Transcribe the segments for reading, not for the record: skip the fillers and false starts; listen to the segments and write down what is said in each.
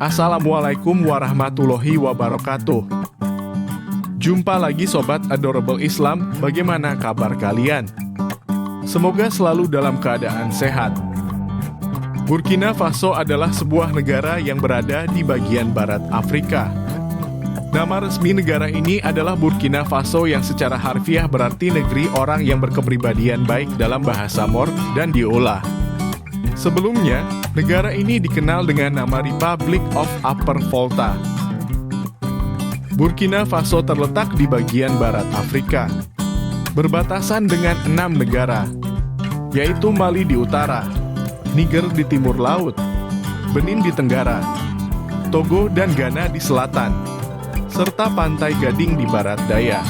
Assalamualaikum warahmatullahi wabarakatuh. Jumpa lagi Sobat Adorable Islam, bagaimana kabar kalian? Semoga selalu dalam keadaan sehat. Burkina Faso adalah sebuah negara yang berada di bagian barat Afrika. Nama resmi negara ini adalah Burkina Faso yang secara harfiah berarti negeri orang yang berkepribadian baik dalam bahasa Mor dan Diola. Sebelumnya, negara ini dikenal dengan nama Republic of Upper Volta. Burkina Faso terletak di bagian barat Afrika, berbatasan dengan 6 negara, yaitu Mali di utara, Niger di timur laut, Benin di tenggara, Togo dan Ghana di selatan, serta Pantai Gading di barat daya.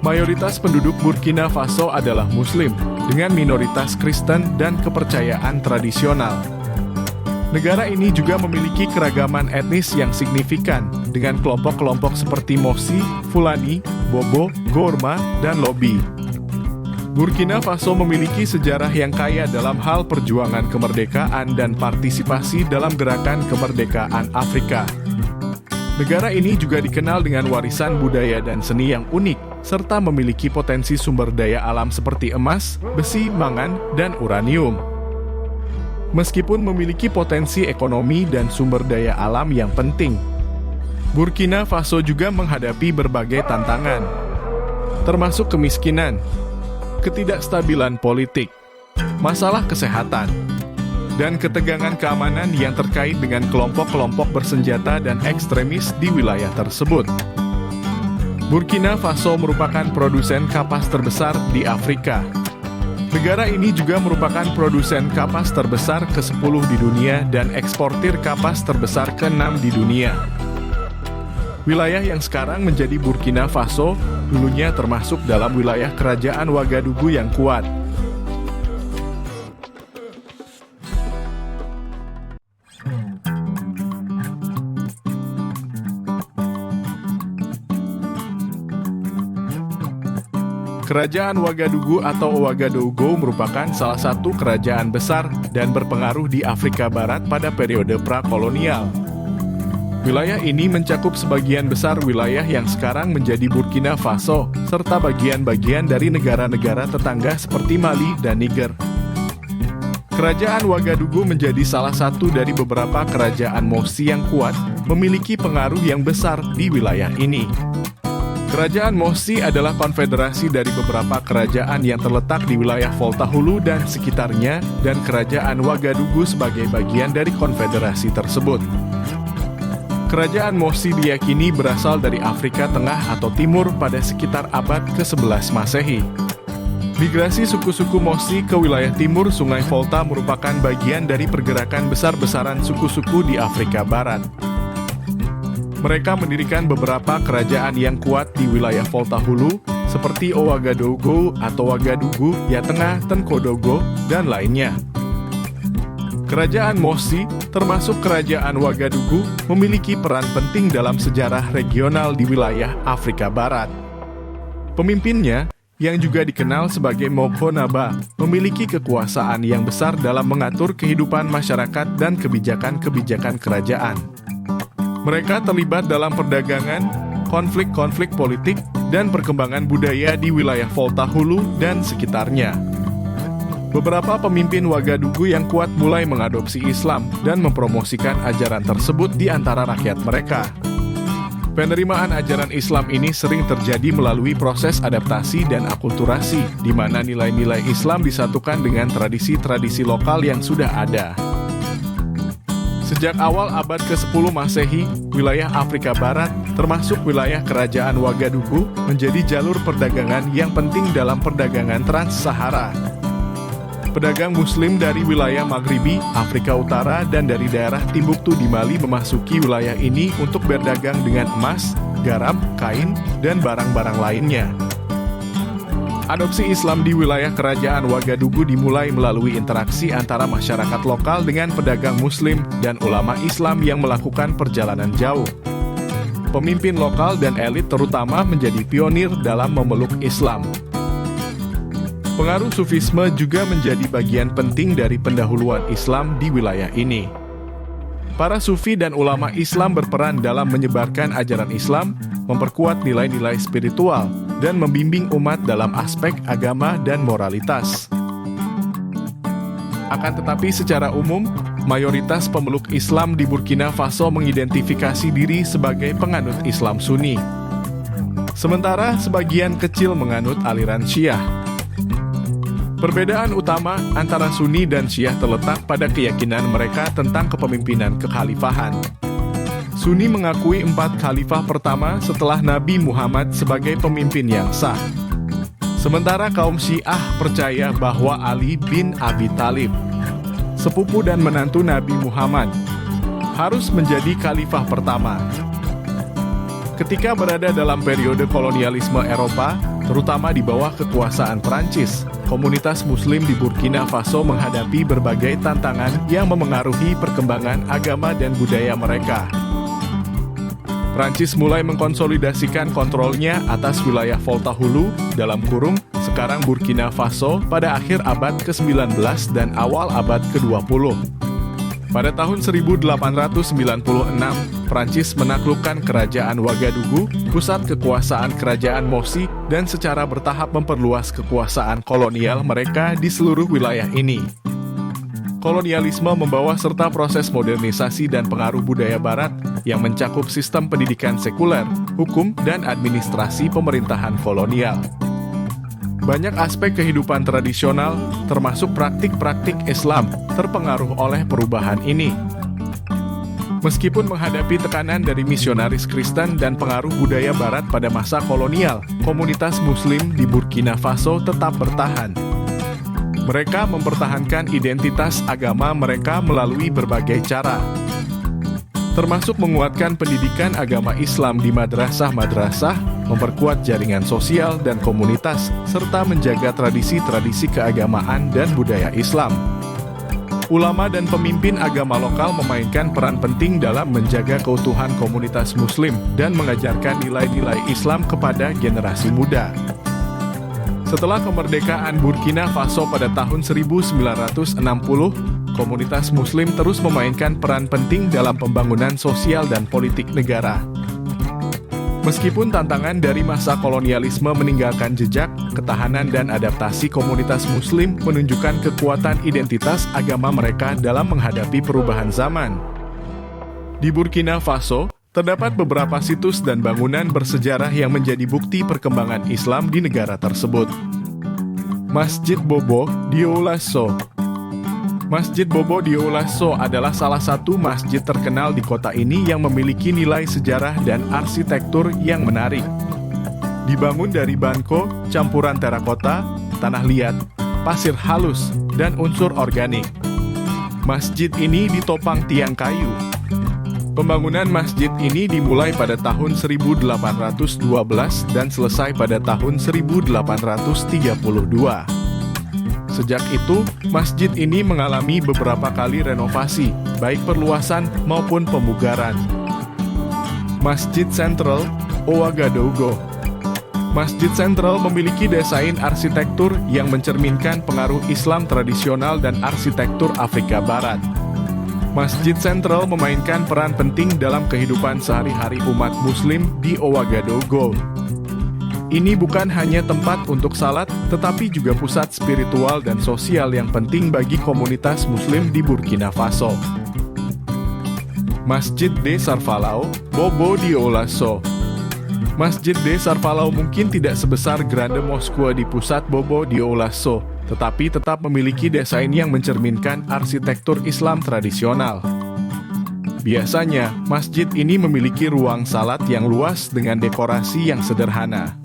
Mayoritas penduduk Burkina Faso adalah Muslim, dengan minoritas Kristen dan kepercayaan tradisional. Negara ini juga memiliki keragaman etnis yang signifikan, dengan kelompok-kelompok seperti Mosi, Fulani, Bobo, Gourma, dan Lobi. Burkina Faso memiliki sejarah yang kaya dalam hal perjuangan kemerdekaan dan partisipasi dalam gerakan kemerdekaan Afrika. Negara ini juga dikenal dengan warisan budaya dan seni yang unik, serta memiliki potensi sumber daya alam seperti emas, besi, mangan, dan uranium. Meskipun memiliki potensi ekonomi dan sumber daya alam yang penting, Burkina Faso juga menghadapi berbagai tantangan, termasuk kemiskinan, ketidakstabilan politik, masalah kesehatan, dan ketegangan keamanan yang terkait dengan kelompok-kelompok bersenjata dan ekstremis di wilayah tersebut. Burkina Faso merupakan produsen kapas terbesar di Afrika. Negara ini juga merupakan produsen kapas terbesar ke-10 di dunia dan eksportir kapas terbesar ke-6 di dunia. Wilayah yang sekarang menjadi Burkina Faso, dulunya termasuk dalam wilayah kerajaan Ouagadougou yang kuat. Kerajaan Ouagadougou atau Ouagadougou merupakan salah satu kerajaan besar dan berpengaruh di Afrika Barat pada periode prakolonial. Wilayah ini mencakup sebagian besar wilayah yang sekarang menjadi Burkina Faso, serta bagian-bagian dari negara-negara tetangga seperti Mali dan Niger. Kerajaan Ouagadougou menjadi salah satu dari beberapa kerajaan Mosi yang kuat, memiliki pengaruh yang besar di wilayah ini. Kerajaan Mosi adalah konfederasi dari beberapa kerajaan yang terletak di wilayah Volta Hulu dan sekitarnya, dan kerajaan Ouagadougou sebagai bagian dari konfederasi tersebut. Kerajaan Mosi diyakini berasal dari Afrika Tengah atau Timur pada sekitar abad ke-11 Masehi. Migrasi suku-suku Mosi ke wilayah timur Sungai Volta merupakan bagian dari pergerakan besar-besaran suku-suku di Afrika Barat. Mereka mendirikan beberapa kerajaan yang kuat di wilayah Volta Hulu, seperti Ouagadougou atau Ouagadougou, Ya Tengah, Tenkodogo, dan lainnya. Kerajaan Mosi, termasuk kerajaan Ouagadougou, memiliki peran penting dalam sejarah regional di wilayah Afrika Barat. Pemimpinnya, yang juga dikenal sebagai Mokonaba, memiliki kekuasaan yang besar dalam mengatur kehidupan masyarakat dan kebijakan-kebijakan kerajaan. Mereka terlibat dalam perdagangan, konflik-konflik politik, dan perkembangan budaya di wilayah Volta Hulu dan sekitarnya. Beberapa pemimpin Ouagadougou yang kuat mulai mengadopsi Islam dan mempromosikan ajaran tersebut di antara rakyat mereka. Penerimaan ajaran Islam ini sering terjadi melalui proses adaptasi dan akulturasi, di mana nilai-nilai Islam disatukan dengan tradisi-tradisi lokal yang sudah ada. Sejak awal abad ke-10 Masehi, wilayah Afrika Barat, termasuk wilayah kerajaan Ouagadougou, menjadi jalur perdagangan yang penting dalam perdagangan Trans-Sahara. Pedagang Muslim dari wilayah Maghribi, Afrika Utara, dan dari daerah Timbuktu di Mali memasuki wilayah ini untuk berdagang dengan emas, garam, kain, dan barang-barang lainnya. Adopsi Islam di wilayah kerajaan Ouagadougou dimulai melalui interaksi antara masyarakat lokal dengan pedagang Muslim dan ulama Islam yang melakukan perjalanan jauh. Pemimpin lokal dan elit terutama menjadi pionir dalam memeluk Islam. Pengaruh Sufisme juga menjadi bagian penting dari pendahuluan Islam di wilayah ini. Para sufi dan ulama Islam berperan dalam menyebarkan ajaran Islam, memperkuat nilai-nilai spiritual, dan membimbing umat dalam aspek agama dan moralitas. Akan tetapi secara umum, mayoritas pemeluk Islam di Burkina Faso mengidentifikasi diri sebagai penganut Islam Sunni. Sementara sebagian kecil menganut aliran Syiah. Perbedaan utama antara Sunni dan Syiah terletak pada keyakinan mereka tentang kepemimpinan kekhalifahan. Sunni mengakui 4 khalifah pertama setelah Nabi Muhammad sebagai pemimpin yang sah. Sementara kaum Syiah percaya bahwa Ali bin Abi Thalib, sepupu dan menantu Nabi Muhammad, harus menjadi khalifah pertama. Ketika berada dalam periode kolonialisme Eropa, terutama di bawah kekuasaan Prancis, komunitas Muslim di Burkina Faso menghadapi berbagai tantangan yang memengaruhi perkembangan agama dan budaya mereka. Prancis mulai mengkonsolidasikan kontrolnya atas wilayah Volta Hulu, sekarang Burkina Faso, pada akhir abad ke-19 dan awal abad ke-20. Pada tahun 1896, Prancis menaklukkan kerajaan Ouagadougou, pusat kekuasaan kerajaan Mossi, dan secara bertahap memperluas kekuasaan kolonial mereka di seluruh wilayah ini. Kolonialisme membawa serta proses modernisasi dan pengaruh budaya Barat yang mencakup sistem pendidikan sekuler, hukum, dan administrasi pemerintahan kolonial. Banyak aspek kehidupan tradisional, termasuk praktik-praktik Islam, terpengaruh oleh perubahan ini. Meskipun menghadapi tekanan dari misionaris Kristen dan pengaruh budaya Barat pada masa kolonial, komunitas Muslim di Burkina Faso tetap bertahan. Mereka mempertahankan identitas agama mereka melalui berbagai cara, termasuk menguatkan pendidikan agama Islam di madrasah-madrasah, memperkuat jaringan sosial dan komunitas, serta menjaga tradisi-tradisi keagamaan dan budaya Islam. Ulama dan pemimpin agama lokal memainkan peran penting dalam menjaga keutuhan komunitas Muslim dan mengajarkan nilai-nilai Islam kepada generasi muda. Setelah kemerdekaan Burkina Faso pada tahun 1960, komunitas Muslim terus memainkan peran penting dalam pembangunan sosial dan politik negara. Meskipun tantangan dari masa kolonialisme meninggalkan jejak, ketahanan dan adaptasi komunitas Muslim menunjukkan kekuatan identitas agama mereka dalam menghadapi perubahan zaman. Di Burkina Faso, terdapat beberapa situs dan bangunan bersejarah yang menjadi bukti perkembangan Islam di negara tersebut. Masjid Bobo Dioulasso. Masjid Bobo Dioulasso adalah salah satu masjid terkenal di kota ini yang memiliki nilai sejarah dan arsitektur yang menarik. Dibangun dari banko, campuran terakota, tanah liat, pasir halus, dan unsur organik. Masjid ini ditopang tiang kayu. Pembangunan masjid ini dimulai pada tahun 1812 dan selesai pada tahun 1832. Sejak itu, masjid ini mengalami beberapa kali renovasi, baik perluasan maupun pemugaran. Masjid Sentral, Ouagadougou. Masjid Sentral memiliki desain arsitektur yang mencerminkan pengaruh Islam tradisional dan arsitektur Afrika Barat. Masjid Sentral memainkan peran penting dalam kehidupan sehari-hari umat Muslim di Ouagadougou. Ini bukan hanya tempat untuk salat, tetapi juga pusat spiritual dan sosial yang penting bagi komunitas Muslim di Burkina Faso. Masjid de Sarfalau, Bobo Dioulasso. Masjid de Sarfalau mungkin tidak sebesar Grande Mosque di pusat Bobo Dioulasso, tetapi tetap memiliki desain yang mencerminkan arsitektur Islam tradisional. Biasanya, masjid ini memiliki ruang salat yang luas dengan dekorasi yang sederhana.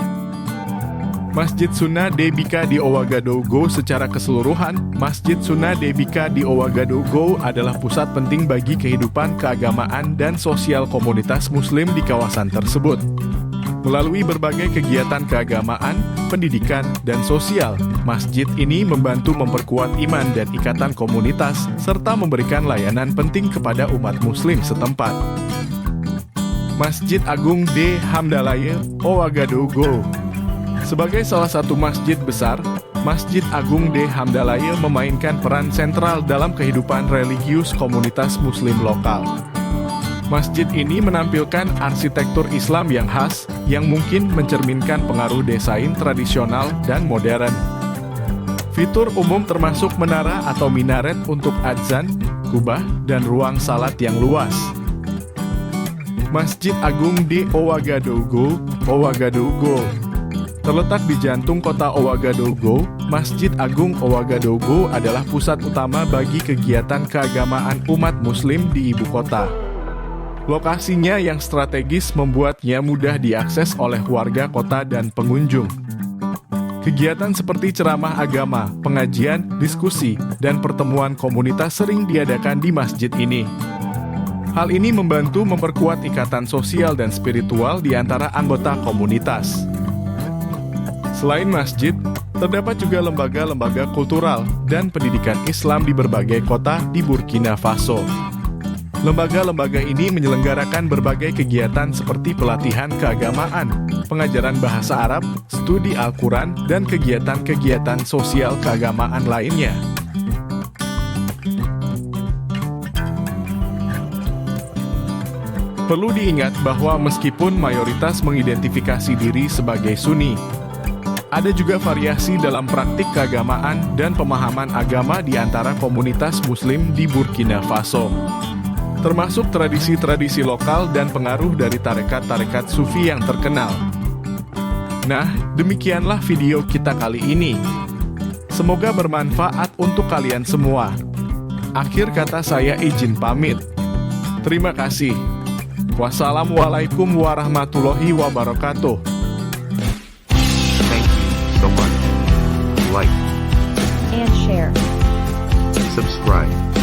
Masjid Sunna de Bika di Ouagadougou secara keseluruhan, Masjid Sunna de Bika di Ouagadougou adalah pusat penting bagi kehidupan keagamaan dan sosial komunitas Muslim di kawasan tersebut. Melalui berbagai kegiatan keagamaan, pendidikan, dan sosial, masjid ini membantu memperkuat iman dan ikatan komunitas, serta memberikan layanan penting kepada umat Muslim setempat. Masjid Agung de Hamdalaye, Ouagadougou. Sebagai salah satu masjid besar, Masjid Agung D. Hamdalaya memainkan peran sentral dalam kehidupan religius komunitas Muslim lokal. Masjid ini menampilkan arsitektur Islam yang khas, yang mungkin mencerminkan pengaruh desain tradisional dan modern. Fitur umum termasuk menara atau minaret untuk adzan, kubah, dan ruang salat yang luas. Masjid Agung di Ouagadougou, Ouagadougou. Terletak di jantung kota Ouagadougou, Masjid Agung Ouagadougou adalah pusat utama bagi kegiatan keagamaan umat Muslim di ibu kota. Lokasinya yang strategis membuatnya mudah diakses oleh warga kota dan pengunjung. Kegiatan seperti ceramah agama, pengajian, diskusi, dan pertemuan komunitas sering diadakan di masjid ini. Hal ini membantu memperkuat ikatan sosial dan spiritual di antara anggota komunitas. Selain masjid, terdapat juga lembaga-lembaga kultural dan pendidikan Islam di berbagai kota di Burkina Faso. Lembaga-lembaga ini menyelenggarakan berbagai kegiatan seperti pelatihan keagamaan, pengajaran bahasa Arab, studi Al-Quran, dan kegiatan-kegiatan sosial keagamaan lainnya. Perlu diingat bahwa meskipun mayoritas mengidentifikasi diri sebagai Sunni, ada juga variasi dalam praktik keagamaan dan pemahaman agama di antara komunitas Muslim di Burkina Faso, termasuk tradisi-tradisi lokal dan pengaruh dari tarekat-tarekat sufi yang terkenal. Nah, demikianlah video kita kali ini. Semoga bermanfaat untuk kalian semua. Akhir kata saya izin pamit. Terima kasih. Wassalamualaikum warahmatullahi wabarakatuh. Thank you so much. Like and share. subscribe.